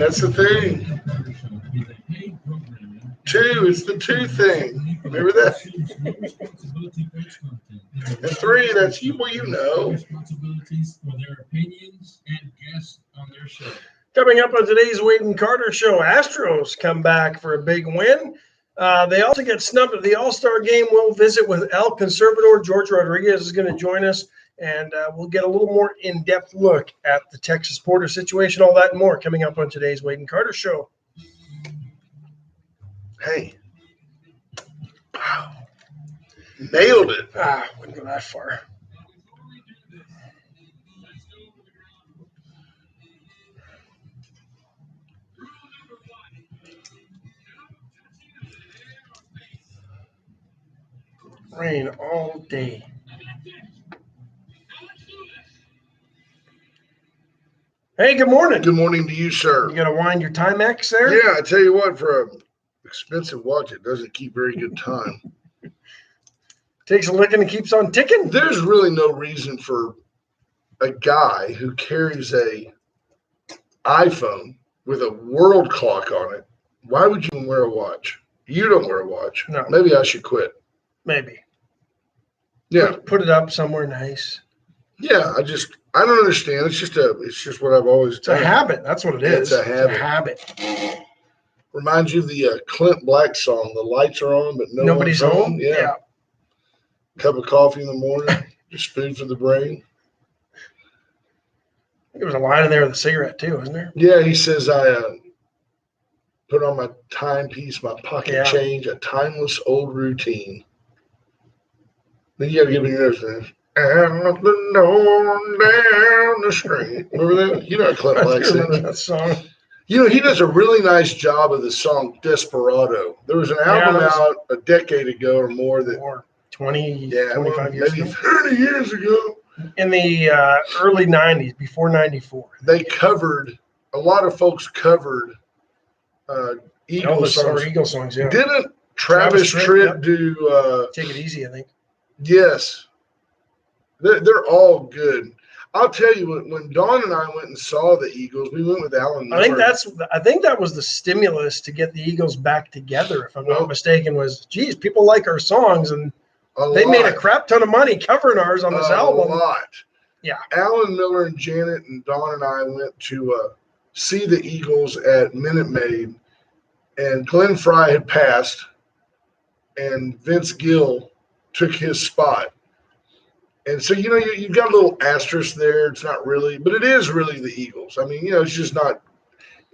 That's the thing. Two, it's the two thing. Remember that? And three, that's you. Well, you know. Coming up on today's Wade and Carter show, Astros come back for a big win. They also get snubbed at the All-Star game. We'll visit with El Conservador. George Rodriguez is going to join us, and we'll get a little more in-depth look at the Texas Porter situation, all that and more coming up on today's Wade and Carter show. Hey. Wow. Nailed it. Wouldn't go that far. Rain all day. Hey, good morning. Good morning to you, sir. You got to wind your Timex there? Yeah, I tell you what, for an expensive watch, it doesn't keep very good time. Takes a licking and keeps on ticking. There's really no reason for a guy who carries a iPhone with a world clock on it. Why would you wear a watch? You don't wear a watch. No. Maybe I should quit. Maybe. Yeah. Put it up somewhere nice. Yeah, I don't understand. It's just what I've always done. It's a habit. That's what it is. It's a habit. It's a habit. Reminds you of the Clint Black song, "The Lights Are On, but Nobody's one's home." Yeah. Cup of coffee in the morning, just food for the brain. There was a line in there with a cigarette too, wasn't there? Yeah, he says, I put on my timepiece, my pocket change, a timeless old routine. Then you got to give me your notes. And up and on down the street. Remember that? You know Clint Black sings that song. You know, he does a really nice job of the song Desperado. There was an album out a decade ago or more that. More 20, 25 years maybe ago. 30 years ago. In the early 90s, before 94. They covered, a lot of folks covered Eagles songs. Eagles songs, yeah. Didn't Travis Tritt do Take It Easy, I think. Yes. They're all good. I'll tell you, when Dawn and I went and saw the Eagles, we went with Alan Miller. I think that was the stimulus to get the Eagles back together, if I'm not mistaken, was, geez, people like our songs, and they made a crap ton of money covering ours on this album. A lot. Yeah. Alan Miller and Janet and Dawn and I went to see the Eagles at Minute Maid, and Glenn Fry had passed, and Vince Gill took his spot. And so, you've got a little asterisk there. It's not really, but it is really the Eagles. I mean, it's just not.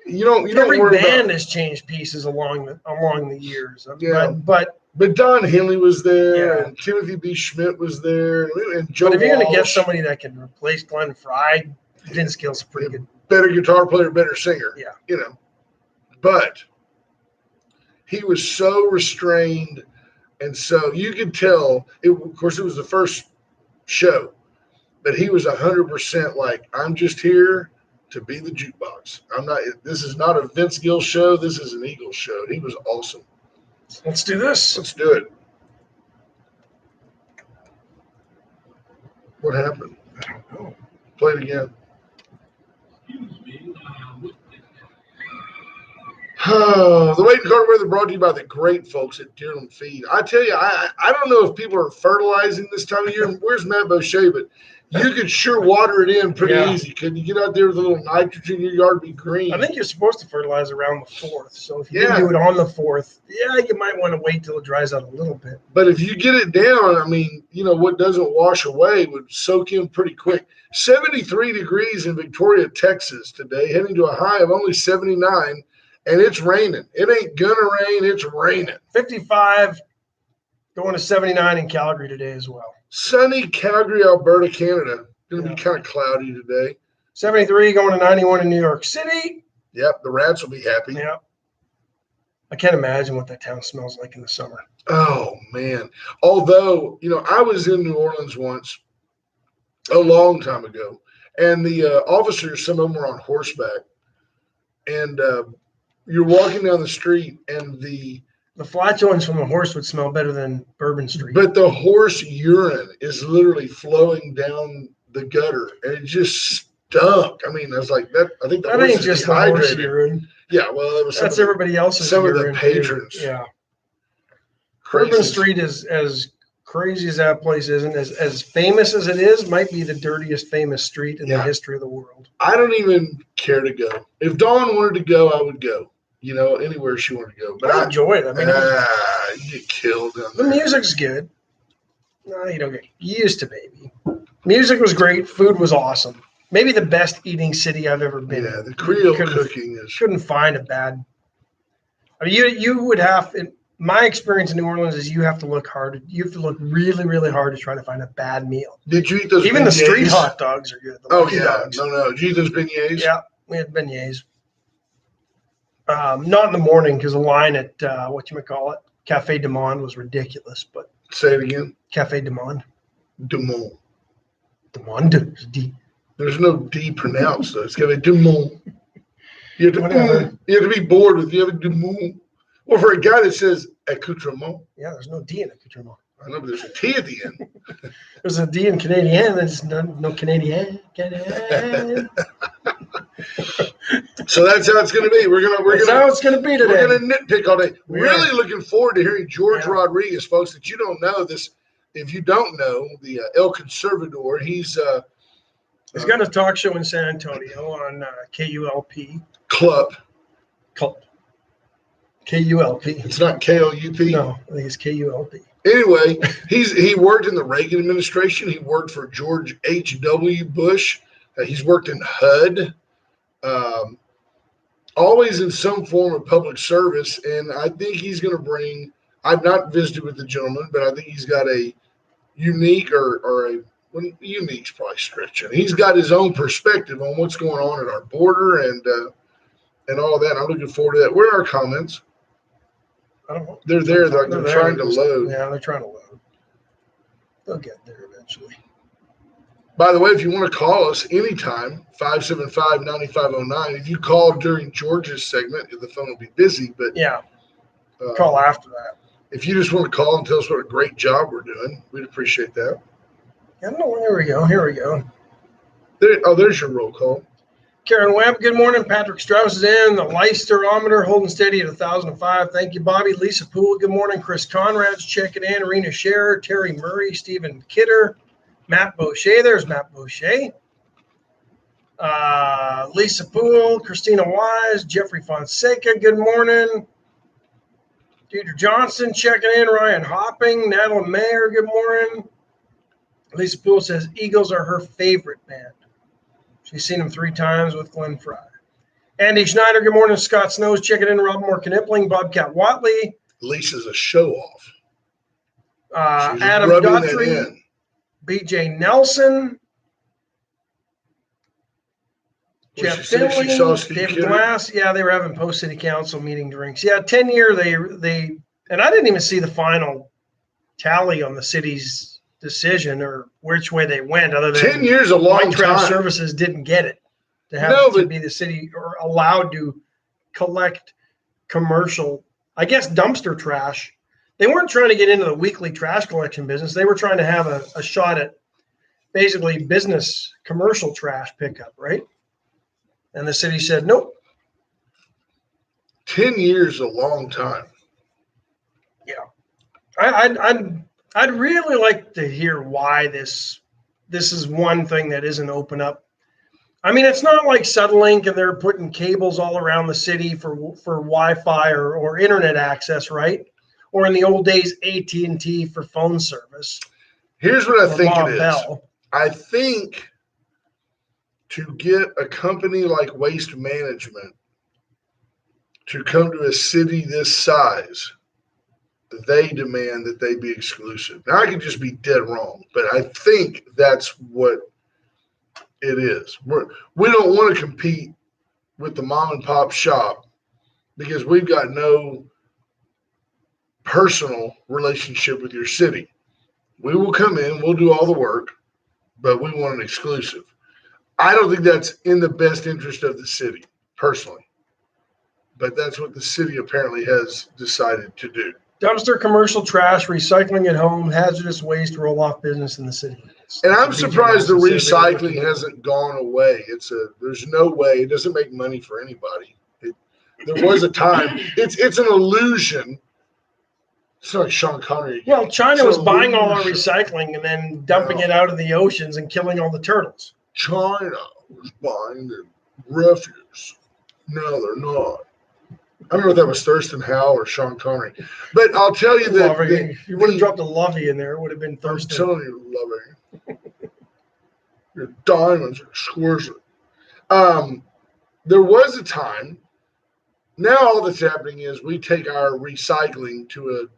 Every band has changed pieces along the years. Yeah, but Don Henley was there, and Timothy B. Schmidt was there, and Joe. But if you're going to get Walsh, somebody that can replace Glenn Fry, Vince Gill's pretty good. Better guitar player, better singer. Yeah, But he was so restrained, and so you could tell. Of course, it was the first show, but he was 100% like, I'm just here to be the jukebox. This is not a Vince Gill show. This is an Eagles show. He was awesome. Let's do this. Let's do it. What happened? I don't know. Play it again. The Wade and Carter Weather brought to you by the great folks at Deerland Feed. I tell you, I don't know if people are fertilizing this time of year. Where's Matt Boucher? But you could sure water it in pretty easy. Couldn't you get out there with a little nitrogen? Your yard be green. I think you're supposed to fertilize around the 4th. So if you didn't do it on the 4th, you might want to wait till it dries out a little bit. But if you get it down, I mean, what doesn't wash away would soak in pretty quick. 73 degrees in Victoria, Texas today, heading to a high of only 79. And it's raining. It ain't gonna rain. It's raining. 55, going to 79 in Calgary today as well. Sunny Calgary, Alberta, Canada. Going to be kind of cloudy today. 73, going to 91 in New York City. Yep, the rats will be happy. Yep. I can't imagine what that town smells like in the summer. Oh, man. Although, I was in New Orleans once a long time ago, and the officers, some of them were on horseback, and you're walking down the street, and the flatulence from the horse would smell better than Bourbon Street. But the horse urine is literally flowing down the gutter, and it just stunk. I mean, I was like, that. I think the That horse ain't is just the horse dehydrated. urine. Yeah, well, it was That's everybody else's some of the urine, too. patrons. Yeah. crazy. Bourbon Street is as crazy as that place isn't, as famous as it is, might be the dirtiest famous street in the history of the world. I don't even care to go. If Dawn wanted to go, I would go. You know, anywhere she wanted to go. But I enjoy it. I mean, you get killed down the there. music's good. No, you don't get used to, baby. Music was great. Food was awesome. Maybe the best eating city I've ever been Yeah, in. the Creole cooking is. Couldn't find a bad. I mean, you would have. In my experience in New Orleans is you have to look hard. You have to look really, really hard to try to find a bad meal. Did you eat those? Even beignets? the street hot dogs are good. The Oh Lucky yeah, dogs. no. Did you eat those beignets? Yeah, we had beignets. Not in the morning because the line at Cafe Du Monde was ridiculous. But Say it again. Cafe Du Monde. Du Monde. Du Monde. D. There's no D pronounced though. It's gonna be Du Monde. You have Whatever. you have to be bored with you have a Du Monde. Or for a guy that says accoutrement. Yeah, there's no D in accoutrement. I know, but there's a T at the end. There's a D in Canadian. There's no Canadian. Canadian. So that's how it's going to be. That's how it's going to be today. We're going to nitpick all day. We Really looking forward to hearing George Yeah. Rodriguez, folks. That you don't know this. If you don't know the El Conservador, he's got a talk show in San Antonio on KULP. Club. KULP. It's not KLUP. No, I think it's KULP. Anyway, he worked in the Reagan administration. He worked for George H.W. Bush. He's worked in HUD. Always in some form of public service. And I think he's going to bring – I've not visited with the gentleman, but I think he's got a unique unique's probably stretching. He's got his own perspective on what's going on at our border and all of that. I'm looking forward to that. Where are our comments? I don't know. They're there. They're trying to load. Yeah, they're trying to load. They'll get there eventually. By the way, if you want to call us anytime, 575-9509. If you call during George's segment, the phone will be busy. But Yeah, call after that. If you just want to call and tell us what a great job we're doing, we'd appreciate that. I don't know. Here we go. There's your roll call. Karen Webb, good morning. Patrick Strauss is in. The Leisterometer holding steady at 1,005. Thank you, Bobby. Lisa Poole, good morning. Chris Conrad's checking in. Rena Scherer, Terry Murray, Stephen Kidder, Matt Boucher. There's Matt Boucher. Lisa Poole, Christina Wise, Jeffrey Fonseca, good morning. Deidre Johnson checking in. Ryan Hopping, Natalie Mayer, good morning. Lisa Poole says Eagles are her favorite band. She's seen them 3 times with Glenn Fry. Andy Schneider, good morning. Scott Snows checking in. Rob Moore Knipling, Bobcat Watley. Lisa's a show off. Adam Daughtry, BJ Nelson, Jeff Finley, David Glass. Yeah, they were having post-city council meeting drinks. Yeah, 10-year, they and I didn't even see the final tally on the city's decision or which way they went, other than 10 years a long White Trash time. Services didn't get it to have to be the city or allowed to collect commercial, I guess, dumpster trash. They weren't trying to get into the weekly trash collection business. They were trying to have a shot at basically business commercial trash pickup, right? And the city said, nope. 10 years is a long time. Yeah. I'd really like to hear why this is one thing that isn't open up. I mean, it's not like Sudlink and they're putting cables all around the city for Wi-Fi or internet access, right? Or in the old days, AT&T for phone service. Here's what I think it is. Bell. I think to get a company like Waste Management to come to a city this size, they demand that they be exclusive. Now, I could just be dead wrong, but I think that's what it is. We don't want to compete with the mom and pop shop because we've got no personal relationship with your city. We will come in, we'll do all the work, but we want an exclusive. I don't think that's in the best interest of the city, personally. But that's what the city apparently has decided to do. Dumpster, commercial trash, recycling at home, hazardous waste, roll-off business in the city. And I'm That's what BJ surprised the Nelson said they were looking recycling at. hasn't gone away. There's no way. It doesn't make money for anybody. There was a time. It's an illusion. It's like Sean Connery. Well, China It's was an buying all our illusion. recycling and then dumping it out in the oceans and killing all the turtles. China was buying the refuse. No, they're not. I don't know if that was Thurston Howell or Sean Connery, but I'll tell you that If you would have dropped a Lovey in there, it would have been I'm Thurston. telling you, Lovey, your diamonds are exquisite. There was a time. Now all that's happening is we take our recycling to a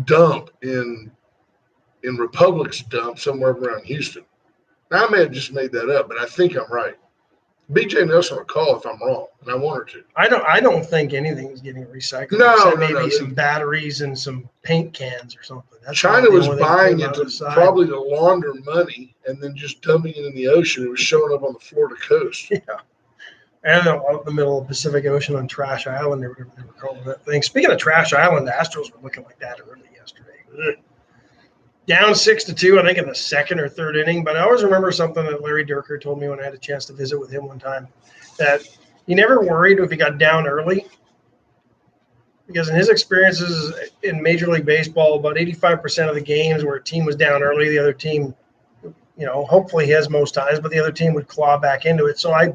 dump in Republic's dump somewhere around Houston. Now I may have just made that up, but I think I'm right. BJ Nelson will call if I'm wrong, and I want her to. I don't think anything's getting recycled. No, except no, maybe no. some batteries and some paint cans or something. That's China about the was only thing buying pulled it out to of the side. probably to launder money and then just dumping it in the ocean. It was showing up on the Florida coast. Yeah. And out in the middle of the Pacific Ocean on Trash Island, or whatever they were calling that thing. Speaking of Trash Island, the Astros were looking like that early yesterday. Ugh. Down 6-2, I think, in the second or third inning. But I always remember something that Larry Durker told me when I had a chance to visit with him one time, that he never worried if he got down early. Because in his experiences in Major League Baseball, about 85% of the games where a team was down early, the other team, hopefully he has most times, but the other team would claw back into it. So I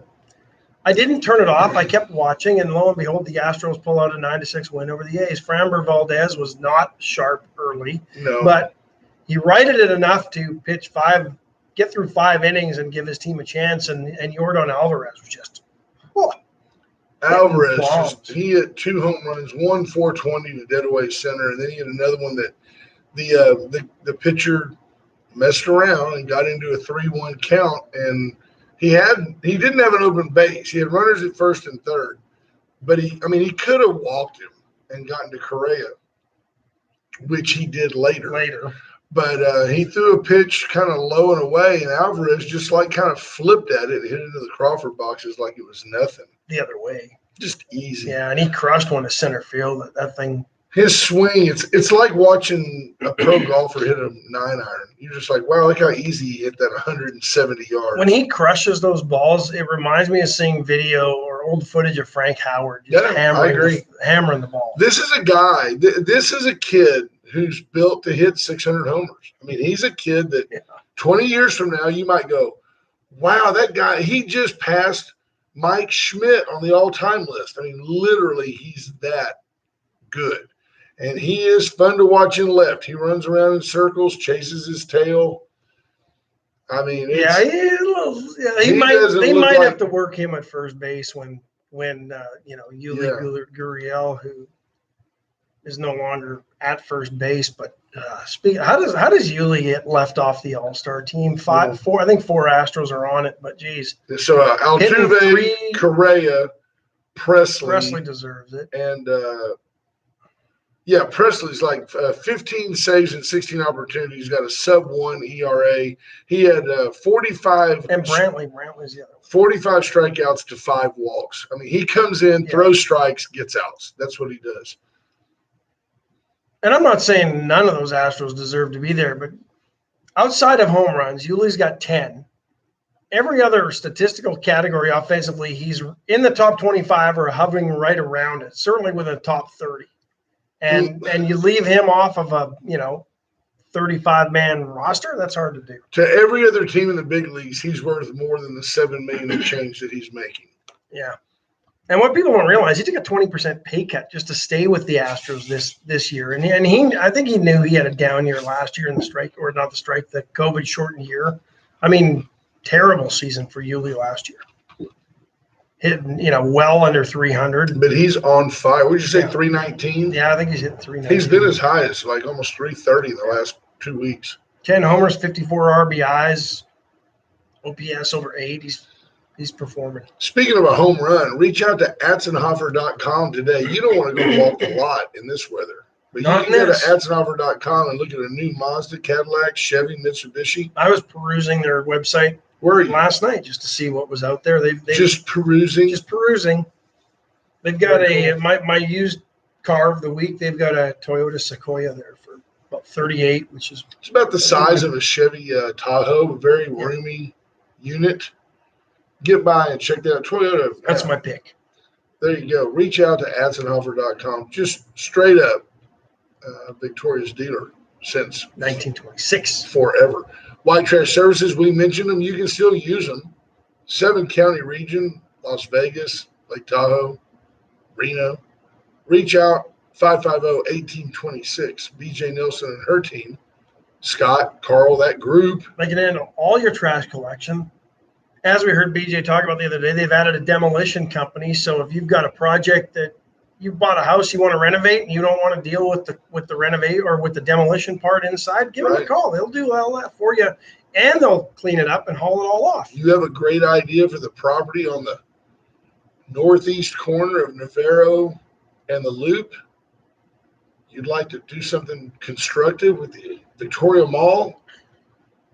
didn't turn it off. I kept watching, and lo and behold, the Astros pull out a 9-6 win over the A's. Framber Valdez was not sharp early, No. but he righted it enough to get through 5 innings and give his team a chance. And Yordan Alvarez was just, Alvarez, he hit 2 home runs, one 420 to dead away center, and then he had another one that the pitcher messed around and got into a 3-1 count, and he didn't have an open base. He had runners at first and third, but he could have walked him and gotten to Correa, which he did later. But he threw a pitch kind of low and away, and Alvarez just kind of flipped at it and hit it into the Crawford boxes like it was nothing. The other way. Just easy. Yeah, and he crushed one to center field. That thing. His swing, it's like watching a pro golfer hit a 9-iron. You're just like, wow, look how easy he hit that 170 yards. When he crushes those balls, it reminds me of seeing video or old footage of Frank Howard just hammering the ball. This is a guy. This is a kid who's built to hit 600 homers. I mean, he's a kid that 20 years from now you might go, wow, that guy, he just passed Mike Schmidt on the all-time list. I mean, literally, he's that good. And he is fun to watch in left. He runs around in circles, chases his tail. I mean, they might have to work him at first base when Yuli Gurriel, who is no longer at first base. But how does Yuli get left off the All-Star team? 4 Astros are on it, but geez. So Altuve, Correa, Presley deserves it, and Presley's 15 saves and 16 opportunities. Got a sub-1 ERA. He had 45 and Brantley's the other one. 45 strikeouts to 5 walks. I mean, he comes in, throws strikes, gets outs. That's what he does. And I'm not saying none of those Astros deserve to be there, but outside of home runs, Yuli's got 10. Every other statistical category offensively, he's in the top 25 or hovering right around it, certainly with a top 30. And you leave him off of a 35-man roster, that's hard to do. To every other team in the big leagues, he's worth more than the $7 million in change that he's making. Yeah. And what people don't realize, he took a 20% pay cut just to stay with the Astros this year. And I think he knew he had a down year last year in the COVID shortened year. I mean, terrible season for Yuli last year. Hit, well under 300. But he's on fire. Would you say 319? Yeah, I think he's hitting 319. He's been as high as almost 330 in the last 2 weeks. 10 homers, 54 RBIs, OPS over 8. He's performing. Speaking of a home run, reach out to Atzenhofer.com today. You don't want to go walk the lot in this weather. But you can go to Atzenhofer.com and look at a new Mazda, Cadillac, Chevy, Mitsubishi. I was perusing their website last night just to see what was out there. They just perusing. They've got my used car of the week. They've got a Toyota Sequoia there for about 38, which is It's about the size of a Chevy Tahoe, a very Yeah. roomy unit. Get by and check that out. Toyota. that's my pick. There you go. Reach out to Atzenhofer.com. Just straight up Victoria's dealer since 1926. forever. White Trash Services, we mentioned them. You can still use them. 7-county region, Las Vegas, Lake Tahoe, Reno. Reach out, 550-1826. BJ Nelson and her team. Scott, Carl, that group. They can handle all your trash collection. As we heard BJ talk about the other day, they've added a demolition company. So if you've got a project that you bought a house you want to renovate and you don't want to deal with the renovate or with the demolition part inside, give them a call. They'll do all that for you, and they'll clean it up and haul it all off. You have a great idea for the property on the northeast corner of Navarro and the Loop. You'd like to do something constructive with the Victoria Mall.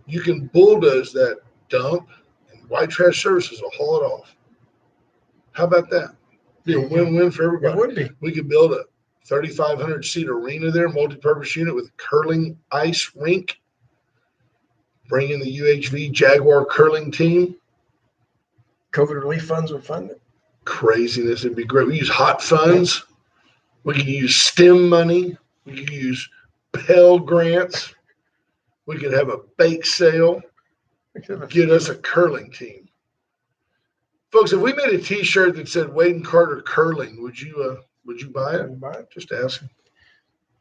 You can bulldoze that dump, and White Trash Services will haul it off. How about that? Be a win-win for everybody. It would be. We could build a 3,500-seat arena there, multi-purpose unit with a curling ice rink. Bring in the UHV Jaguar curling team. COVID relief funds would fund it. Craziness. It'd be great. We use hot funds. We could use STEM money. We could use Pell grants. We could have a bake sale. Get us a curling team. Folks, if we made a T-shirt that said Wade and Carter curling, would you buy it? Just asking.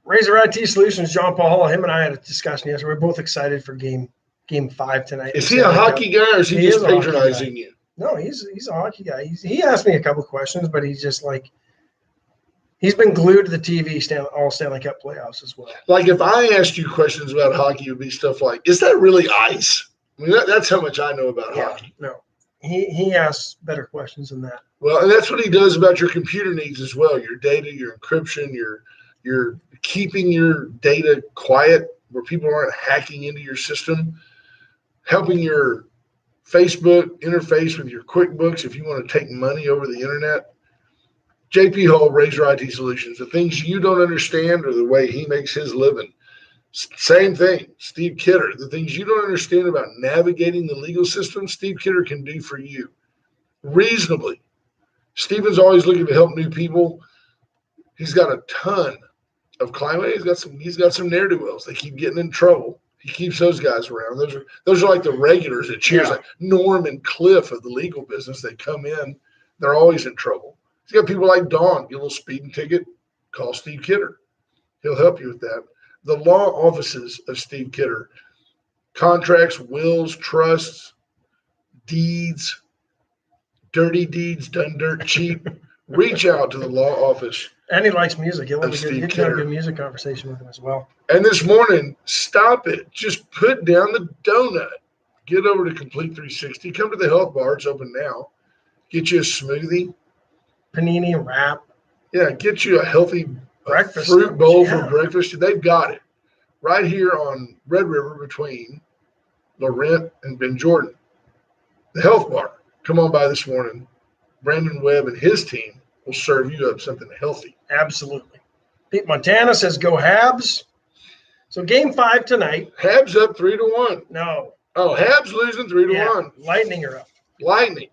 Razor IT Solutions, John Paul, him and I had a discussion yesterday. We're both excited for game 5 tonight. Is he a hockey guy or is he just patronizing you? No, he's a hockey guy. He asked me a couple questions, but he's just like, he's been glued to the TV all Stanley Cup playoffs as well. Like if I asked you questions about hockey, it would be stuff like, is that really ice? I mean, that's how much I know about hockey. No, he asks better questions than that. Well, and that's what he does about your computer needs as well. Your data, your encryption, you're keeping your data quiet where people aren't hacking into your system, helping your Facebook interface with your QuickBooks if you want to take money over the internet. JP Hall, Razor IT Solutions. The things you don't understand are the way he makes his living. Same thing, Steve Kidder. The things you don't understand about navigating the legal system, Steve Kidder can do for you reasonably. Stephen's always looking to help new people. He's got a ton of client. He's got some ne'er-do-wells. They keep getting in trouble. He keeps those guys around. Those are like the regulars at Cheers, like Norm and Cliff of the legal business. They come in, they're always in trouble. He's got people like Dawn, get a little speeding ticket, call Steve Kidder. He'll help you with that. The law offices of Steve Kidder, contracts, wills, trusts, deeds, dirty deeds done dirt cheap. Reach out to the law office. And he likes music. He'll have a good music conversation with him as well. And this morning, stop it. Just put down the donut. Get over to Complete 360. Come to the health bar. It's open now. Get you a smoothie. Panini wrap. Yeah, get you a healthy breakfast fruit bowl for breakfast. They've got it right here on Red River between Laurent and Ben Jordan. The health bar. Come on by this morning. Brandon Webb and his team will serve you up something healthy. Absolutely. Pete Montana says, go Habs. So game 5 tonight. Habs up 3-1. No. Oh, Habs losing 3-1. Lightning are up. Lightning.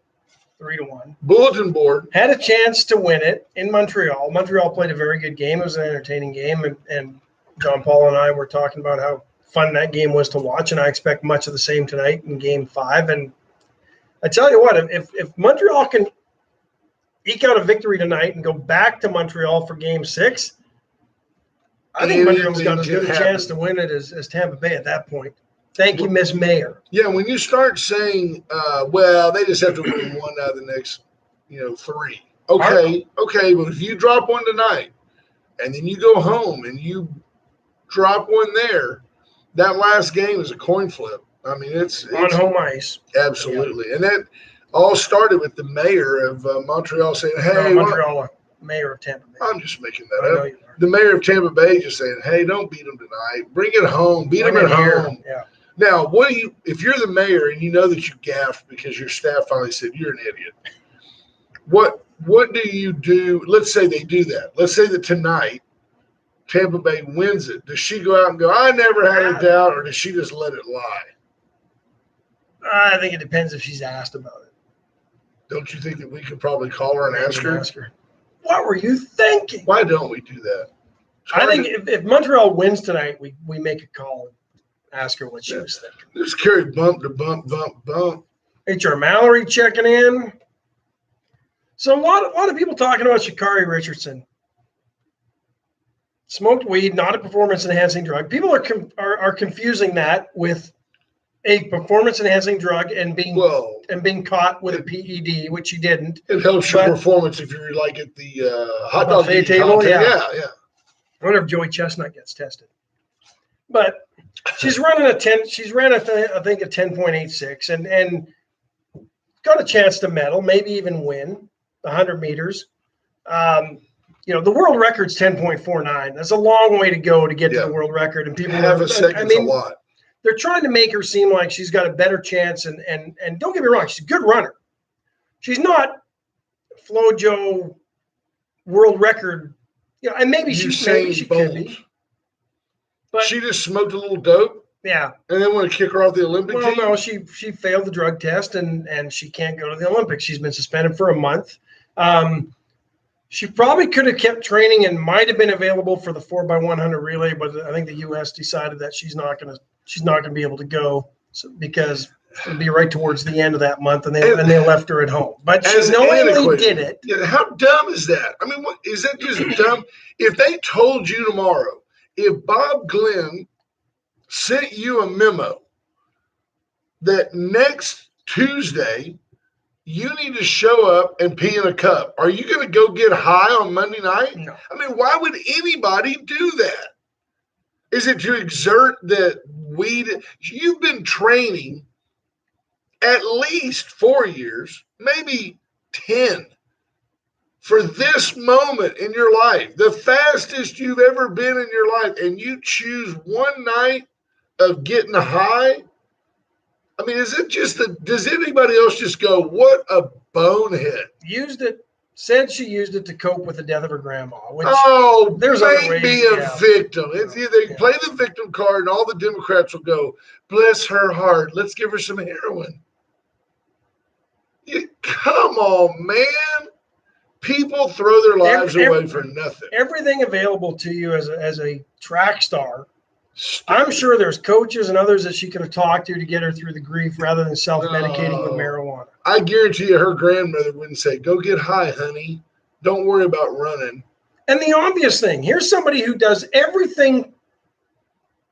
3-1. Bulletin board. Had a chance to win it in Montreal. Montreal played a very good game. It was an entertaining game. And John Paul and I were talking about how fun that game was to watch. And I expect much of the same tonight in game 5. And I tell you what, if Montreal can eke out a victory tonight and go back to Montreal for game 6, I think Montreal's got as good a chance to win it as Tampa Bay at that point. Thank you, Miss Mayor. Yeah, when you start saying, well, they just have to win one out of the next, 3. Okay, but if you drop one tonight and then you go home and you drop one there, that last game is a coin flip. I mean, it's on home ice. Absolutely. Yeah. And that all started with the mayor of Montreal saying, hey. Montreal, mayor of Tampa Bay. I'm just making that up. The mayor of Tampa Bay just saying, hey, don't beat them tonight. Bring it home. Beat them at home. Yeah. Now, if you're the mayor and you know that you gaffed because your staff finally said you're an idiot, what do you do? Let's say they do that. Let's say that tonight Tampa Bay wins it, does she go out and go, I never had a doubt, or does she just let it lie? I think it depends if she's asked about it. Don't you think that we could probably call her and ask her? What were you thinking? Why don't we do that? I think if Montreal wins tonight, we make a call and ask her what she was thinking. Just carry bump to bump, bump, bump. HR Mallory checking in. So a lot of people talking about Sha'Carri Richardson. Smoked weed, not a performance-enhancing drug. People are confusing that with a performance-enhancing drug and being caught with a PED, which she didn't. It helps your performance if you're like at the hot dog buffet table. Yeah. I wonder if Joey Chestnut gets tested. But she's running a 10. She's ran I think a 10.86 and got a chance to medal, maybe even win the 100 meters. The world record's 10.49. That's a long way to go to get to the world record. And people have a second's a lot. They're trying to make her seem like she's got a better chance. And don't get me wrong, she's a good runner. She's not FloJo world record. And maybe she could be. But she just smoked a little dope. Yeah. And then want to kick her off the Olympic team? No, she failed the drug test and she can't go to the Olympics. She's been suspended for a month. She probably could have kept training and might have been available for the 4x100 relay, but I think the U.S. decided that she's not going to be able to go because it'll be right towards the end of that month, and they left her at home. But she knowingly did it. Yeah, how dumb is that? I mean, what is that? Just dumb? If they told you tomorrow, if Bob Glenn sent you a memo that next Tuesday you need to show up and pee in a cup, are you going to go get high on Monday night? No. I mean, why would anybody do that? Is it to exert that weed? You've been training at least 4 years, maybe 10, for this moment in your life, the fastest you've ever been in your life, and you choose one night of getting high? I mean, does anybody else just go, what a bonehead? Said she used it to cope with the death of her grandma. Which there's make me a victim. It's they play the victim card, and all the Democrats will go, bless her heart, let's give her some heroin. Come on, man. People throw their lives away for nothing. Everything available to you as a track star. I'm sure there's coaches and others that she could have talked to get her through the grief rather than self-medicating with marijuana. I guarantee you her grandmother wouldn't say, go get high, honey. Don't worry about running. And the obvious thing, here's somebody who does everything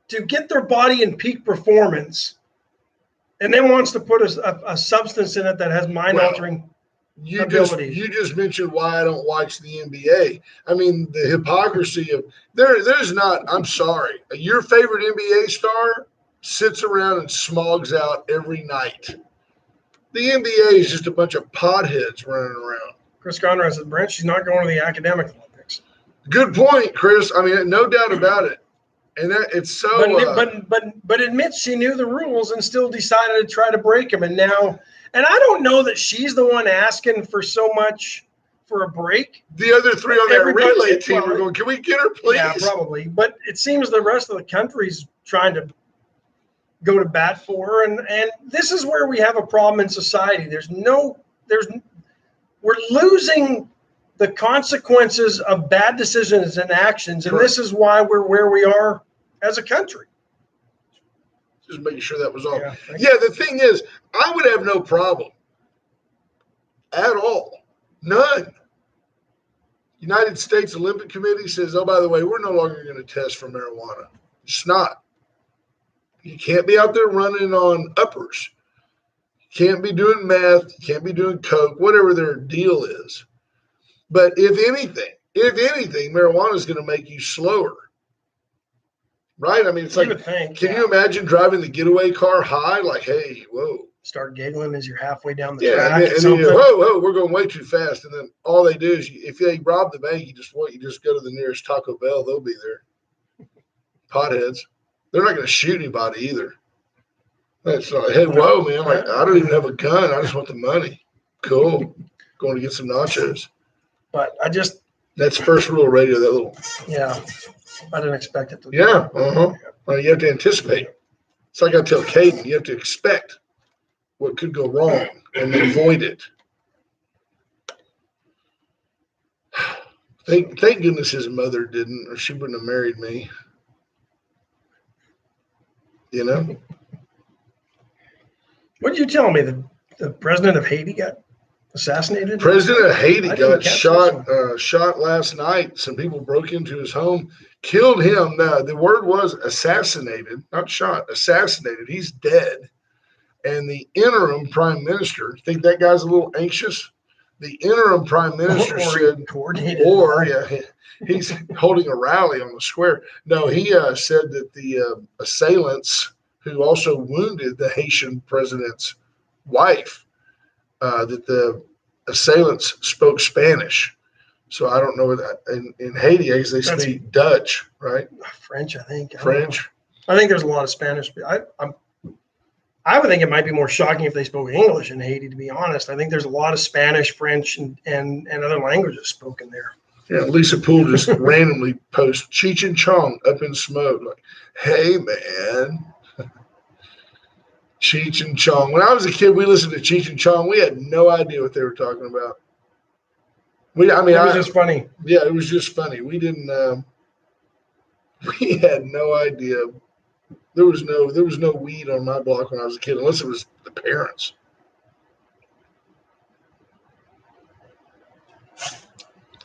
to get their body in peak performance and then wants to put a substance in it that has mind-altering abilities. You just mentioned why I don't watch the NBA. I mean, the hypocrisy of there's not, I'm sorry, your favorite NBA star sits around and smogs out every night. The NBA is just a bunch of potheads running around. Chris Conrad said, Brent, she's not going to the academic Olympics. Good point, Chris. I mean, no doubt about it. And that it's so. But admits she knew the rules and still decided to try to break them. And now, and I don't know that she's the one asking for so much for a break. The other three on that relay team are going, can we get her, please? Yeah, probably. But it seems the rest of the country's trying to go to bat for her. And this is where we have a problem in society. We're losing the consequences of bad decisions and actions. And this is why we're where we are as a country. Just making sure that was all. Yeah, the thing is, I would have no problem at all. None. United States Olympic Committee says, oh, by the way, we're no longer going to test for marijuana. It's not. You can't be out there running on uppers. You can't be doing meth. You can't be doing coke, whatever their deal is. But if anything, marijuana is going to make you slower. Right? I mean, it's like, can you imagine driving the getaway car high? Like, hey, whoa. Start giggling as you're halfway down the track. And then whoa, we're going way too fast. And then all they do is, if they rob the bank, you just go to the nearest Taco Bell. They'll be there. Potheads. They're not going to shoot anybody either. That's like, hey, whoa, man. Like, I don't even have a gun. I just want the money. Cool. Going to get some nachos. But That's first rule of radio, that little. Yeah. I didn't expect it to. Yeah. Well, you have to anticipate. It's like I tell Caden, you have to expect what could go wrong and avoid it. Thank goodness his mother didn't, or she wouldn't have married me. You know? What did you tell me? The president of Haiti got assassinated? President of Haiti I didn't got catch shot last night. Some people broke into his home, killed him. The word was assassinated, not shot, assassinated. He's dead. And the interim prime minister, think that guy's a little anxious? The interim prime minister said, he's holding a rally on the square. No, he said that the assailants who also wounded the Haitian president's wife, that the assailants spoke Spanish. So I don't know that in Haiti, I guess they speak Dutch, right? French, I think. French. I think there's a lot of Spanish. I would think it might be more shocking if they spoke English in Haiti, to be honest. I think there's a lot of Spanish, French, and other languages spoken there. Yeah, Lisa Poole just randomly posts Cheech and Chong up in smoke. Like, hey, man. Cheech and Chong. When I was a kid, we listened to Cheech and Chong. We had no idea what they were talking about. It was just funny. Yeah, it was just funny. We didn't. We had no idea. There was no weed on my block when I was a kid, unless it was the parents.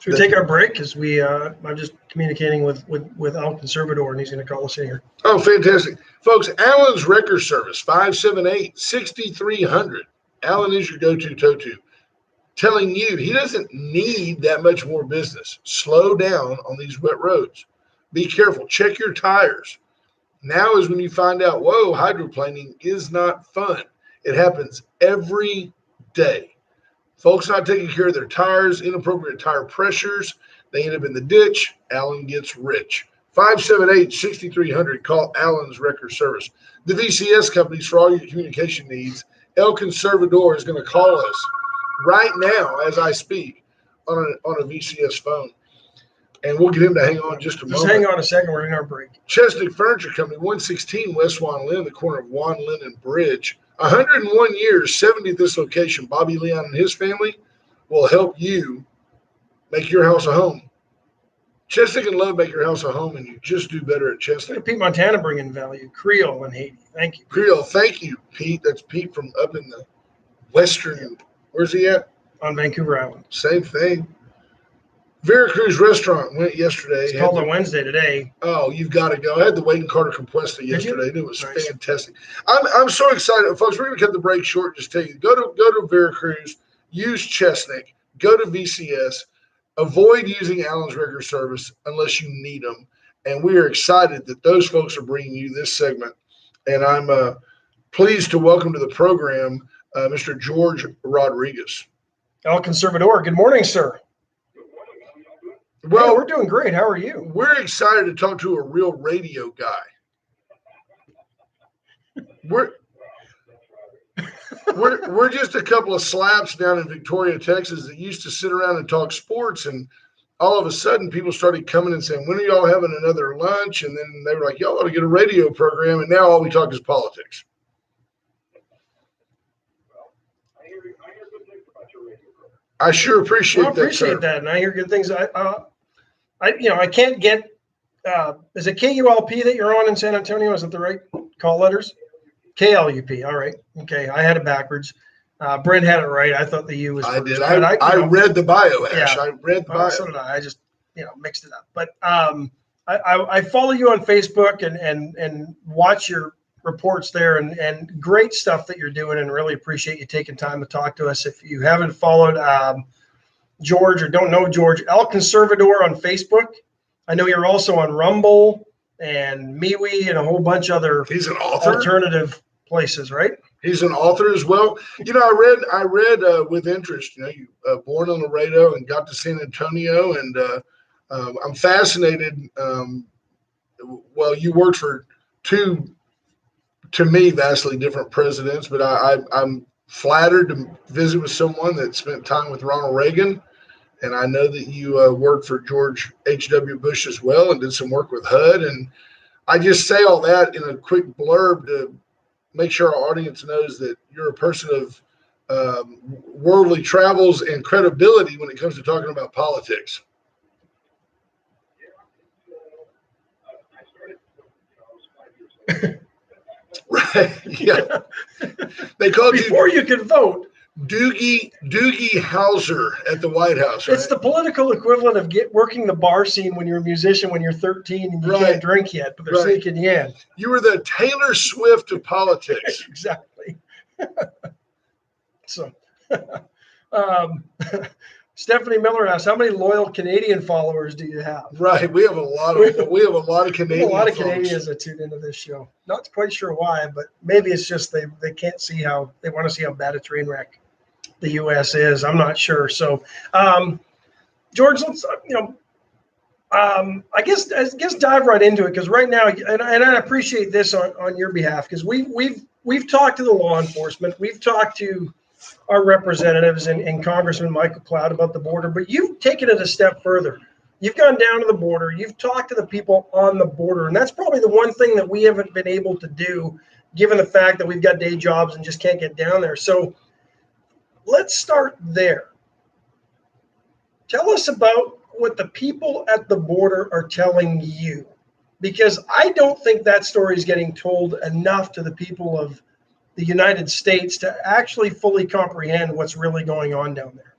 Should we take our break? Because I'm just communicating with El Conservador, and he's going to call us in here. Oh, fantastic. Folks, Allen's Wrecker Service, 578-6300. Allen is your go-to tow-to. Telling you he doesn't need that much more business. Slow down on these wet roads. Be careful. Check your tires. Now is when you find out, whoa, hydroplaning is not fun. It happens every day. Folks not taking care of their tires, inappropriate tire pressures, they end up in the ditch. Allen gets rich. 578-6300. Call Allen's Wrecker Service. The VCS companies for all your communication needs. El Conservador is going to call us right now as I speak on a VCS phone. And we'll get him to hang on just a moment. Just hang on a second. We're in our break. Chesnick Furniture Company, 116 West Juan Lynn, the corner of Juan Lynn and Bridge. 101 years, 70th this location. Bobby Leon and his family will help you make your house a home. Chesnick and Love make your house a home, and you just do better at Chesnick. Pete Montana bringing value. Creole and Haiti. Thank you. Creole, thank you, Pete. That's Pete from up in the western. Where's he at? On Vancouver Island. Same thing. Veracruz Restaurant went yesterday. It's called on Wednesday today. Oh, you've got to go. I had the Wade and Carter Compuesta yesterday, and it was fantastic. I'm so excited. Folks, we're going to cut the break short. Just tell you, go to Veracruz, use Chesnick, go to VCS, avoid using Allen's Wrecker Service unless you need them. And we are excited that those folks are bringing you this segment. And I'm pleased to welcome to the program Mr. George Rodriguez. El Conservador, good morning, sir. Well, hey, we're doing great. How are you? We're excited to talk to a real radio guy. We're just a couple of slaps down in Victoria, Texas that used to sit around and talk sports, and all of a sudden people started coming and saying, when are y'all having another lunch? And then they were like, y'all ought to get a radio program, and now all we talk is politics. I sure appreciate that. I appreciate that, and I hear good things. I can't get. Is it KULP that you're on in San Antonio? Is that the right call letters? KLUP. All right. Okay. I had it backwards. Brent had it right. I thought the U was. I did. I read the bio, Ash. Yeah. I read the bio. So did I. I just mixed it up. But I follow you on Facebook and watch your reports there, and great stuff that you're doing, and really appreciate you taking time to talk to us. If you haven't followed George or don't know George, El Conservador on Facebook. I know you're also on Rumble and MeWe and a whole bunch of other He's an author. Alternative places, right? He's an author as well. I read with interest. You born in Laredo and got to San Antonio, and I'm fascinated. Well, you worked for two, to me, vastly different presidents, but I'm flattered to visit with someone that spent time with Ronald Reagan, And I know that you worked for George H.W. Bush as well and did some work with HUD. And I just say all that in a quick blurb to make sure our audience knows that you're a person of worldly travels and credibility when it comes to talking about politics. Right. Yeah. They called Before you could vote. Doogie Howser at the White House, right? It's the political equivalent of working the bar scene when you're a musician when you're 13 and you can't drink yet, but they're sneaking you in. You were the Taylor Swift of politics. Exactly. So, Stephanie Miller asks, "How many loyal Canadian followers do you have?" Right, we have a lot of Canadians. A lot of Canadians that tune into this show. Not quite sure why, but maybe it's just they can't see how they want to see how bad a train wreck the U.S. is. I'm not sure. So, George, let's I guess dive right into it, because right now, and I appreciate this on your behalf, because we've talked to the law enforcement, we've talked to our representatives and Congressman Michael Cloud about the border, but you've taken it a step further. You've gone down to the border. You've talked to the people on the border, and that's probably the one thing that we haven't been able to do, given the fact that we've got day jobs and just can't get down there. So let's start there. Tell us about what the people at the border are telling you, because I don't think that story is getting told enough to the people of the United States to actually fully comprehend what's really going on down there.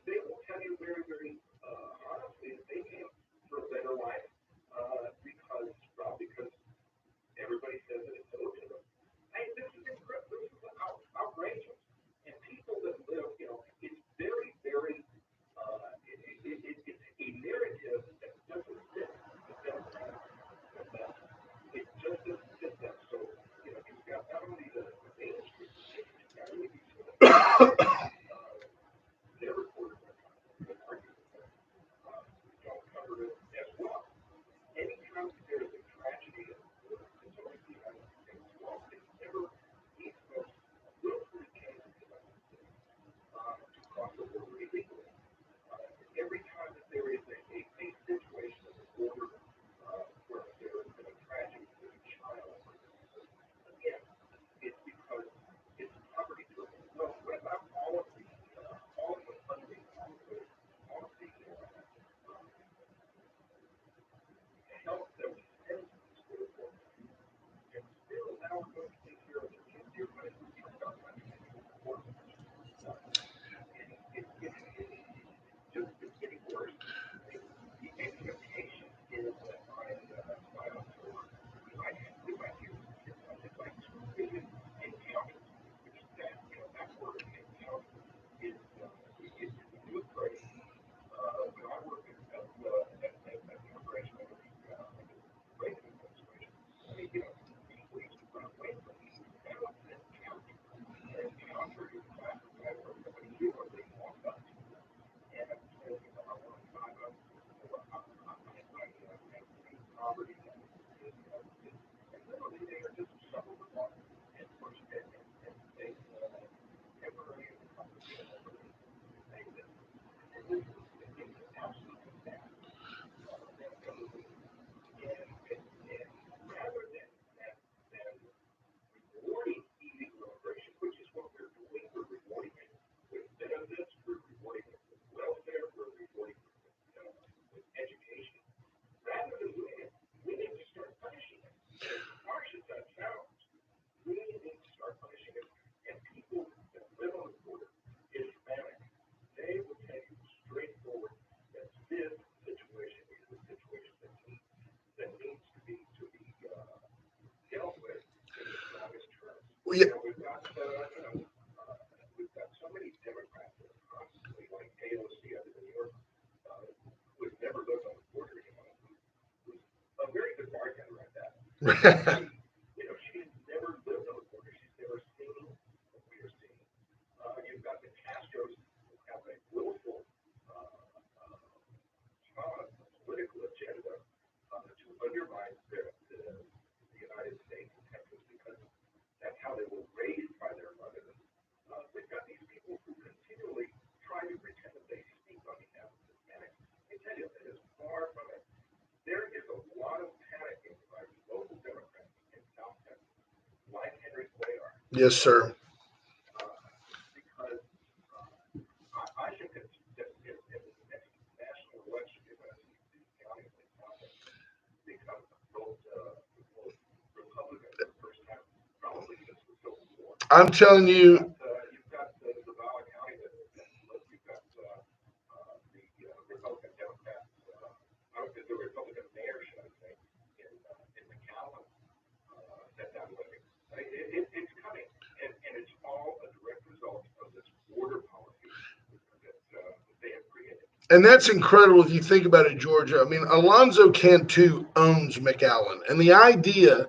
They will tell you very, very honestly that they came for a better life. You know, she's never lived on the border. She's never seen what we are seeing. You've got the Castros who have a willful political agenda to undermine the United States and Texas because that's how they were raised by their mothers. We've got these people who continually try to pretend that they speak on behalf of Hispanics. I tell you, it is far from it. There is a lot of panicking by local Democrats in South Texas, like Henry Cuellar, Yes, sir. because I think that in the next national election, you're going to see these counties like South Texas become vote Republican for the first time, probably since the Civil War. I'm telling you, You've got the Zavala County you've got the Republican Democrats, the Republican mayor, should I say, in McAllen, that winning. I mean, it's coming, and it's all a direct result of this border policy that they have created. and that's incredible if you think about it, Georgia. I mean, Alonzo Cantu owns McAllen, and the idea,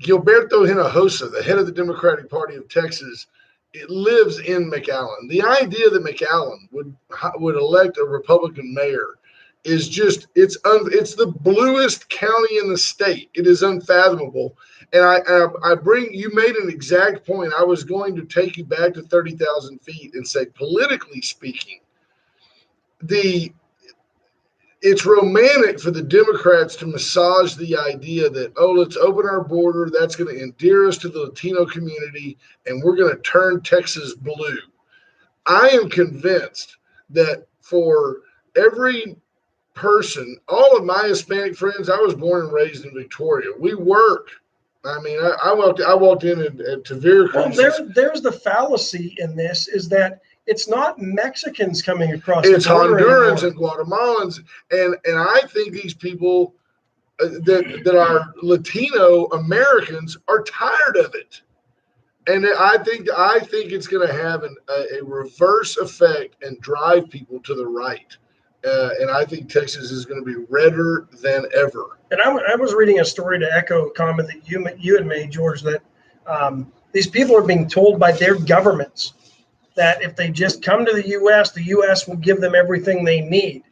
Gilberto Hinojosa, the head of the Democratic Party of Texas, it lives in McAllen. The idea that McAllen would elect a Republican mayor is just it's the bluest county in the state. It is unfathomable. And I bring you made an exact point. I was going to take you back to 30,000 feet and say, politically speaking, it's romantic for the Democrats to massage the idea that, oh, let's open our border. That's going to endear us to the Latino community, and we're going to turn Texas blue. I am convinced that for every person, all of my Hispanic friends, I was born and raised in Victoria. We work. I mean, I walked in to Veracruz. Well, there's the fallacy in this is that it's not Mexicans coming across It's the border Hondurans anymore. and Guatemalans, and I think these people that are Latino Americans are tired of it, and I think it's going to have a reverse effect and drive people to the right, and I think Texas is going to be redder than ever. And I was reading a story to echo a comment that you had made, George, that these people are being told by their governments that if they just come to the U.S. will give them everything they need.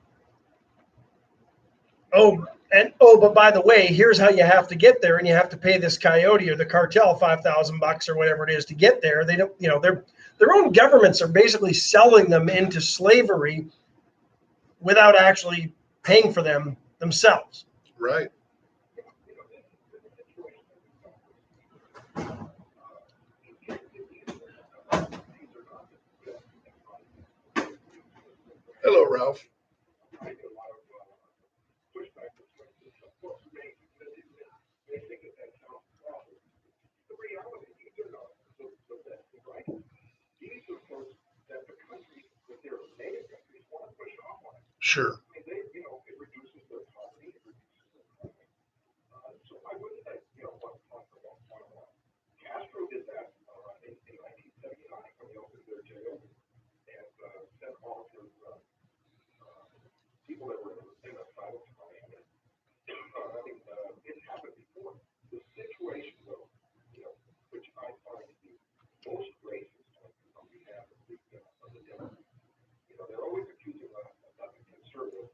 But by the way, here's how you have to get there, and you have to pay this coyote or the cartel $5,000 or whatever it is to get there. They don't, their own governments are basically selling them into slavery without actually paying for them themselves. Right. Hello, Ralph. Sure. It reduces their poverty, it reduces their crime. So I wouldn't say, one. Castro did that in 1979 when he opened their jail and sent all of his people that were in the asylum to Miami. It's happened before. The situation, though, which I find to be most racist on behalf of the Democrats. They're always accusing us of nothing conservative.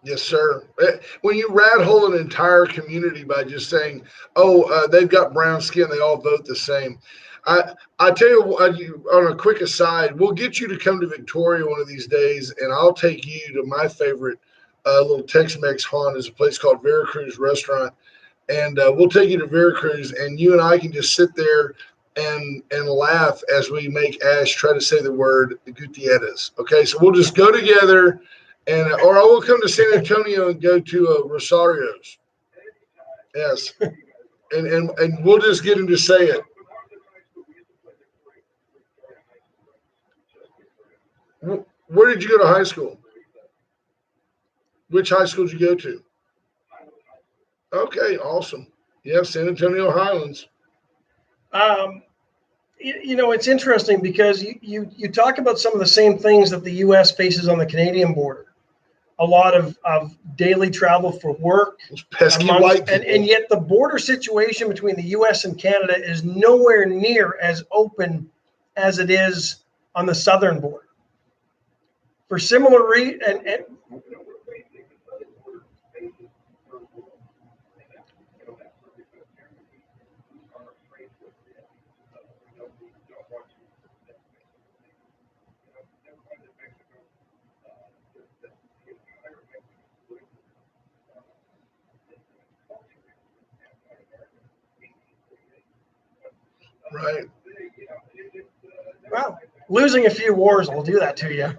Yes, sir. When you rat hole an entire community by just saying, "Oh, they've got brown skin, they all vote the same," I tell you, on a quick aside, we'll get you to come to Victoria one of these days, and I'll take you to my favorite little Tex-Mex haunt is a place called Veracruz Restaurant, and we'll take you to Veracruz, and you and I can just sit there and laugh as we make Ash try to say the word Gutierrez. Okay, so we'll just go together, and or I will come to San Antonio and go to Rosario's. Yes, and we'll just get him to say it. Where did you go to high school? Which high school did you go to? Okay, awesome. Yeah, San Antonio Highlands. Um, it's interesting because you talk about some of the same things that the U.S. faces on the Canadian border. A lot of daily travel for work, Those pesky white people. and yet the border situation between the U.S. and Canada is nowhere near as open as it is on the southern border. For similar reasons, and Right. well, losing a few wars will do that to you.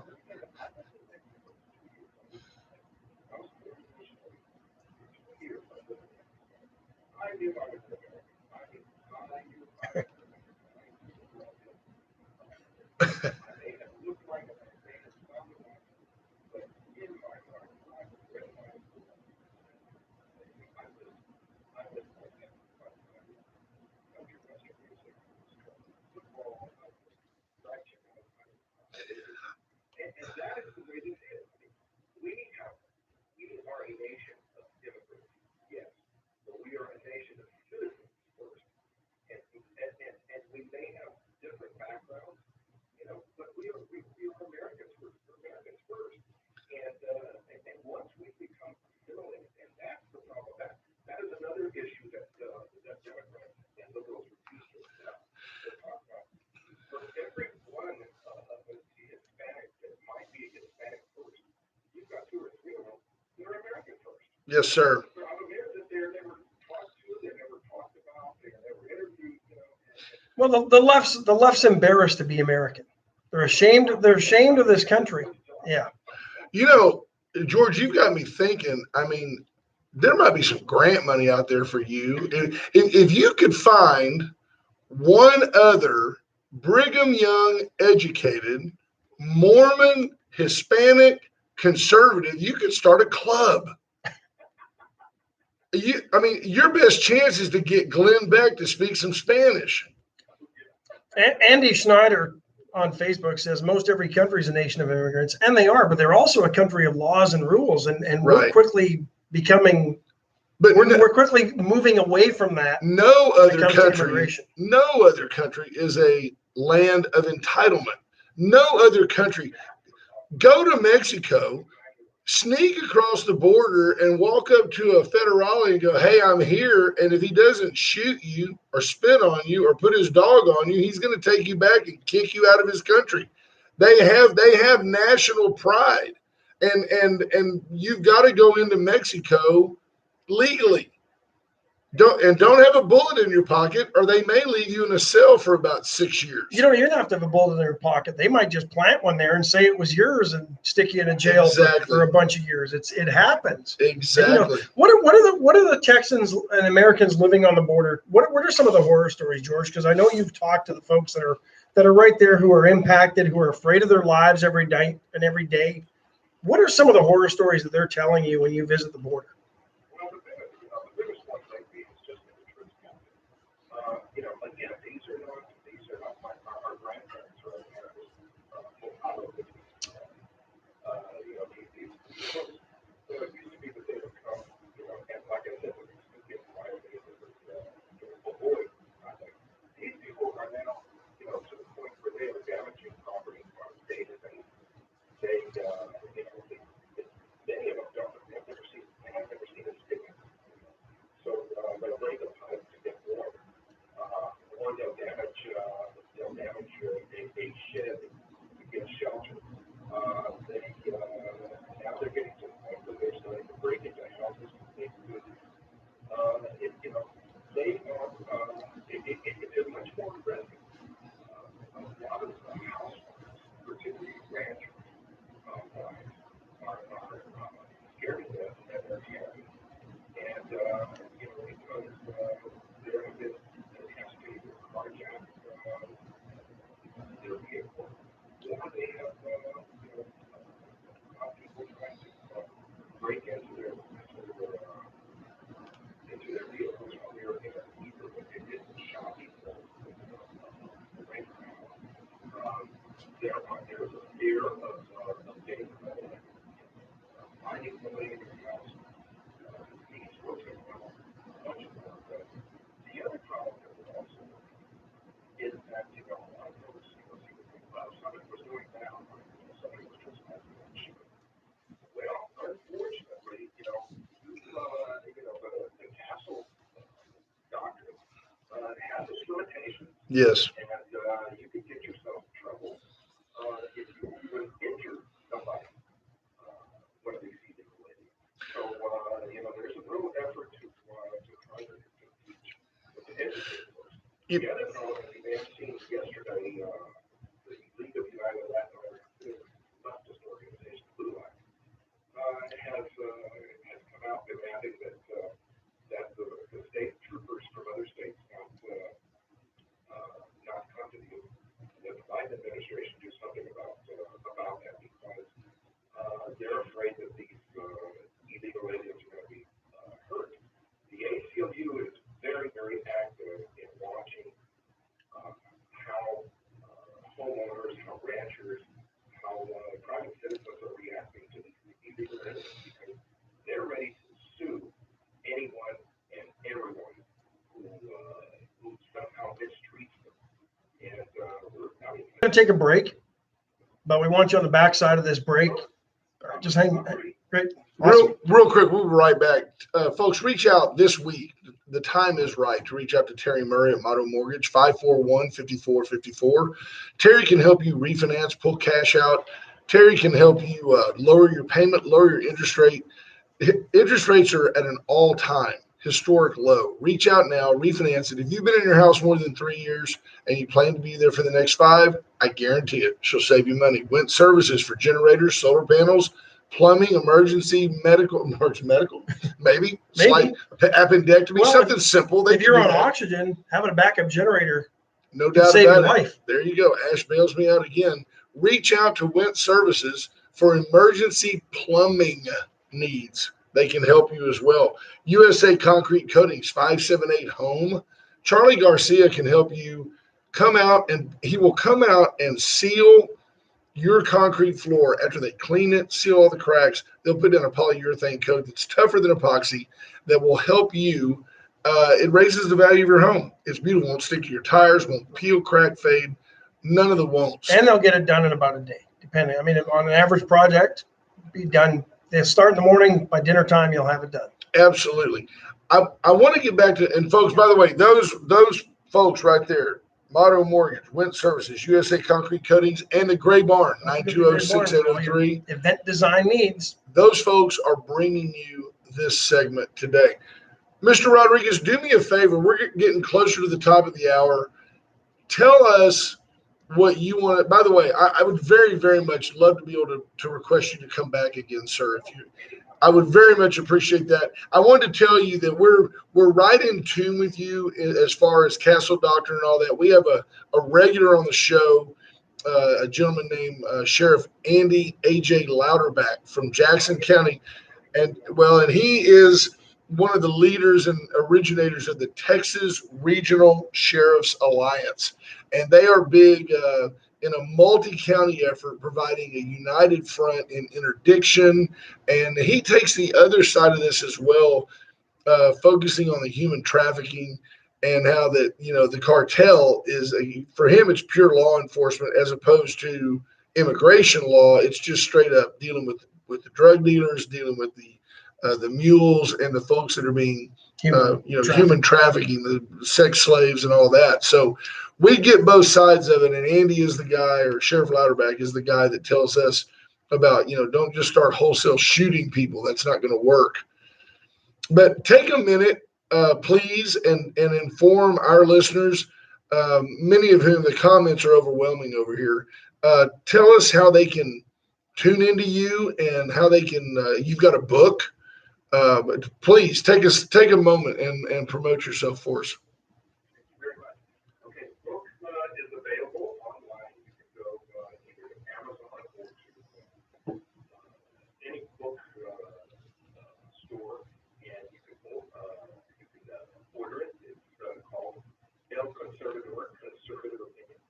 We are a nation of immigrants, yes, but we are a nation of citizens first. And we may have different backgrounds, but we are Americans first. We're Americans first. And once we become assimilated, and that's the problem. That is another issue that Democrats and liberals refuse to accept or talk about. For every one of the Hispanics that might be a Hispanic first, you've got two or three of them that are American first. Yes, sir. So I'm amazed that they're never talked to, they're never talked about, they're never interviewed. Well, the left's embarrassed to be American. They're ashamed. They're ashamed of this country. Yeah. George, you've got me thinking. I mean, there might be some grant money out there for you. If you could find one other Brigham Young educated, Mormon, Hispanic, conservative, you could start a club. Your best chance is to get Glenn Beck to speak some Spanish. Andy Schneider on Facebook says most every country is a nation of immigrants, and they are, but they're also a country of laws and rules, and we're Right. quickly becoming. But We're quickly moving away from that. no when it other comes to country, immigration. no other country is a land of entitlement. No other country. Go to Mexico, sneak across the border, and walk up to a federale and go, "Hey, I'm here." And if he doesn't shoot you or spit on you or put his dog on you, he's going to take you back and kick you out of his country. They have national pride, and you've got to go into Mexico legally. Don't have a bullet in your pocket, or they may leave you in a cell for about 6 years. You don't have to have a bullet in your pocket. They might just plant one there and say it was yours and stick you in a jail for a bunch of years. It happens. Exactly. What are the Texans and Americans living on the border? What are some of the horror stories, George? Because I know you've talked to the folks that are right there, who are impacted, who are afraid of their lives every night and every day. What are some of the horror stories that they're telling you when you visit the border? Well, the biggest one lately is just the truth. Again, these are not our grandparents or our parents. These folks, it used to be that they would come, and like I said, they used to get quietly and avoid contact. These people are now, to the point where they are damaging property on a day-to-day. Many of them don't. Yes. And you can get yourself in trouble if you even injure somebody, one of these illegal ladies. So, there's a real effort to try to teach, to educate folks. Yep. The other problem that you may have seen yesterday, the League of United Latin American leftist organization, Blue Line, has come out demanding that the state troopers from other states not come to the that the Biden administration do something about that because they're afraid that these illegal aliens are going to be hurt. The ACLU is very, very active in watching how homeowners, how ranchers, how private citizens are reacting to these illegal aliens because they're ready to sue anyone and everyone who somehow mistreats them. And We're going to take a break, but we want you on the backside of this break. Just hang. Great. Awesome. Real quick, we'll be right back. Folks, reach out this week. The time is right to reach out to Terry Murray at Motto Mortgage, 541-5454. Terry can help you refinance, pull cash out. Terry can help you lower your payment, lower your interest rate. Interest rates are at an all-time historic low. Reach out now, refinance it. If you've been in your house more than 3 years and you plan to be there for the next 5, I guarantee it. She'll save you money. Went Services for generators, solar panels, plumbing, emergency, medical, maybe. Slight appendectomy, Well, something simple. If you're on oxygen, having a backup generator no can doubt save your about it. life. There you go. Ash bails me out again. Reach out to Went Services for emergency plumbing needs. They can help you as well. USA Concrete Coatings, 578 Home. Charlie Garcia can help you come out, and he will come out and seal your concrete floor after they clean it, seal all the cracks. They'll put in a polyurethane coat that's tougher than epoxy that will help you. It raises the value of your home. It's beautiful. Won't stick to your tires, won't peel, crack, fade. None of the won'ts. And they'll get it done in about a day, depending. I mean, on an average project, be done. They start in the morning. By dinner time, you'll have it done. Absolutely. I want to get back to, and folks, by the way, those folks right there, Motto Mortgage, Went Services, USA Concrete Coatings, and the Gray Barn, 920-6803. Event design needs. Those folks are bringing you this segment today. Mr. Rodriguez, do me a favor. We're getting closer to the top of the hour. Tell us what you want to, by the way, I would very, very much love to be able to request you to come back again, sir. I would very much appreciate that. I wanted to tell you that we're right in tune with you as far as Castle Doctrine and all that. We have a regular on the show, a gentleman named Sheriff Andy A.J. Louderback from Jackson County. And he is one of the leaders and originators of the Texas Regional Sheriff's Alliance. And they are big in a multi-county effort, providing a united front in interdiction. And he takes the other side of this as well, focusing on the human trafficking and how that, the cartel is, for him, it's pure law enforcement as opposed to immigration law. It's just straight up dealing with the drug dealers, dealing with the mules and the folks that are being human trafficking, the sex slaves and all that. So we get both sides of it. And Andy is the guy, or Sheriff Louderback is the guy that tells us about, don't just start wholesale shooting people. That's not going to work. But take a minute, please, and inform our listeners, many of whom the comments are overwhelming over here. Tell us how they can tune into you and how they can, you've got a book. But please take a moment and promote yourself for us. Thank you very much. Okay, the book is available online. You can go either to Amazon or to any book store, and you can order it. It's called El Conservador, Conservative Opinions.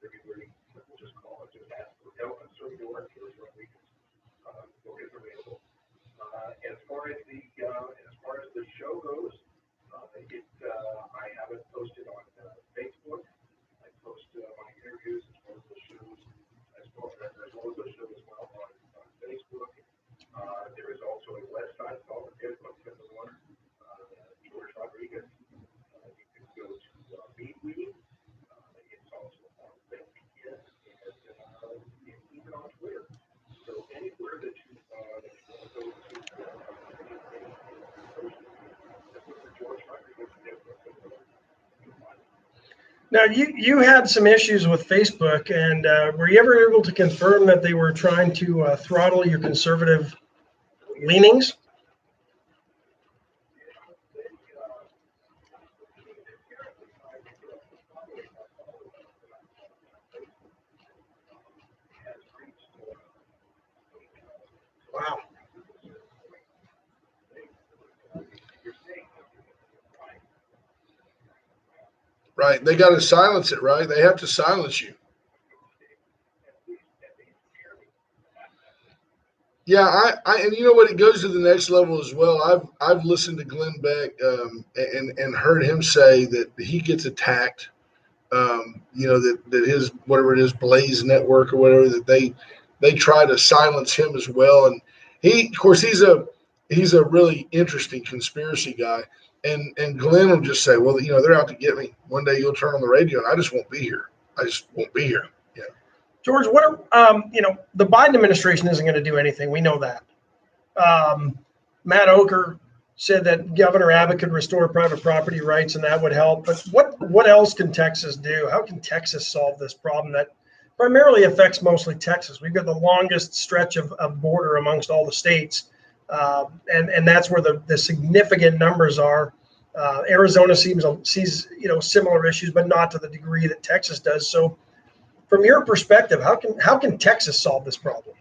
Very, very simple. Just ask for El Conservador. Here's what we can. The book is available. As far as the show goes, Now, you had some issues with Facebook, and were you ever able to confirm that they were trying to throttle your conservative leanings? Wow. Right. They got to silence it, right? They have to silence you. Yeah, and you know what? It goes to the next level as well. I've listened to Glenn Beck and heard him say that he gets attacked. You know that his whatever it is, Blaze Network or whatever, that they try to silence him as well. And he, of course, he's a really interesting conspiracy guy. And Glenn will just say, well, you know, they're out to get me. One day you'll turn on the radio and I just won't be here. I just won't be here. Yeah. George, what you know, the Biden administration isn't going to do anything. We know that. Matt Oker said that Governor Abbott could restore private property rights and that would help. But what else can Texas do? How can Texas solve this problem that primarily affects mostly Texas? We've got the longest stretch of border amongst all the states, and that's where the significant numbers are. Arizona sees similar issues, but not to the degree that Texas does. So, from your perspective, how can Texas solve this problem?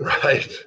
Right.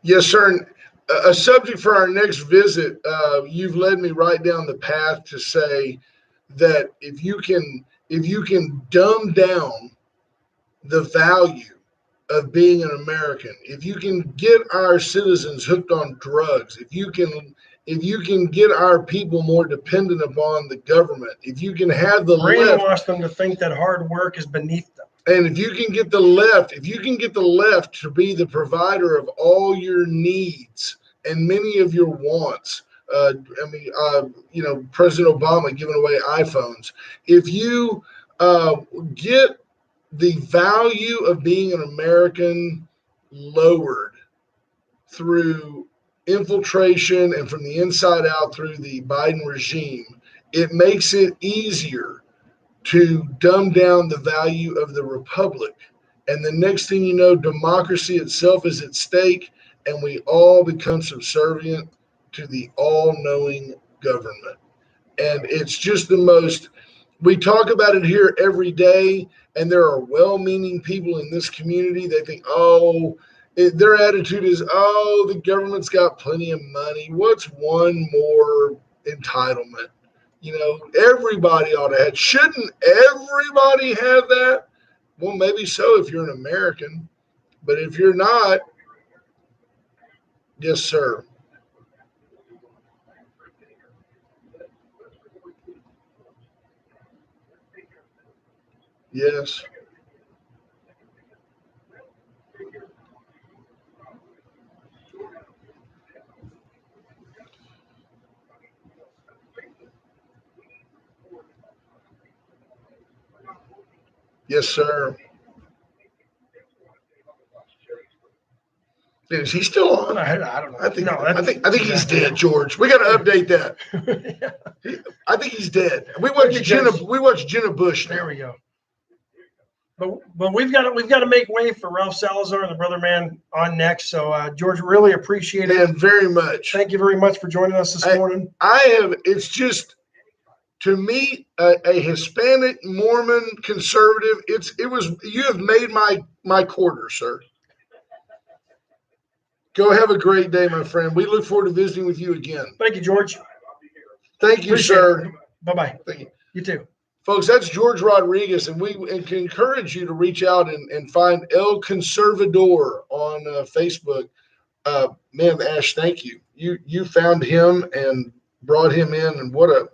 Yes, sir. And a subject for our next visit, you've led me right down the path to say that if you can dumb down the value of being an American, if you can get our citizens hooked on drugs, if you can get our people more dependent upon the government, if you can have the brainwash them to think that hard work is beneath them. And if you can get the left, to be the provider of all your needs and many of your wants, President Obama giving away iPhones. If you get the value of being an American lowered through infiltration and from the inside out through the Biden regime, it makes it easier to dumb down the value of the republic. And the next thing you know, democracy itself is at stake, and we all become subservient to the all-knowing government. And it's just the most, we talk about it here every day, and there are well-meaning people in this community. They think, their attitude is, the government's got plenty of money. What's one more entitlement? Everybody ought to have. Shouldn't everybody have that? Well, maybe so if you're an American. But if you're not, yes, sir. Yes. Yes, sir. Is he still on? I don't know. I think he's dead, George. We got to update that. I think he's dead. We watched Jenna Bush now. There we go. But we've got to make way for Ralph Salazar and the Brother Man on next. So George, really appreciate it. Man, very much. Thank you very much for joining us this morning. It's just, to me, a Hispanic Mormon conservative. You have made my quarter, sir. Go have a great day, my friend. We look forward to visiting with you again. Thank you, George. Thank you, sir. Bye-bye. Thank you. You too. Folks, that's George Rodriguez, and we can encourage you to reach out and find El Conservador on Facebook. Man, Ash, thank you. You found him and brought him in, and what a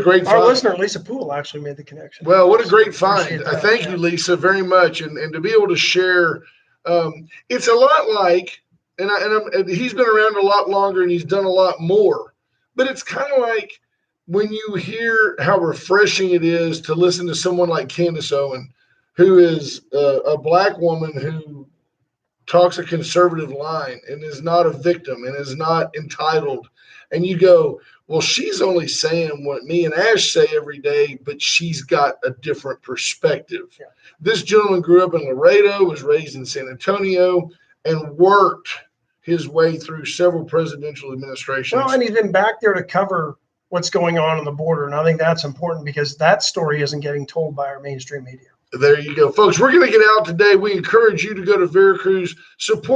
great find. Our listener, Lisa Poole, actually made the connection. Well, what a great find. I thank you, Lisa, very much. And to be able to share, it's a lot like, and he's been around a lot longer and he's done a lot more, but it's kind of like when you hear how refreshing it is to listen to someone like Candace Owen, who is a Black woman who talks a conservative line and is not a victim and is not entitled. And you go, well, she's only saying what me and Ash say every day, but she's got a different perspective. Yeah. This gentleman grew up in Laredo, was raised in San Antonio, and worked his way through several presidential administrations. Well, and he's been back there to cover what's going on the border. And I think that's important because that story isn't getting told by our mainstream media. There you go, folks. We're going to get out today. We encourage you to go to Veracruz, support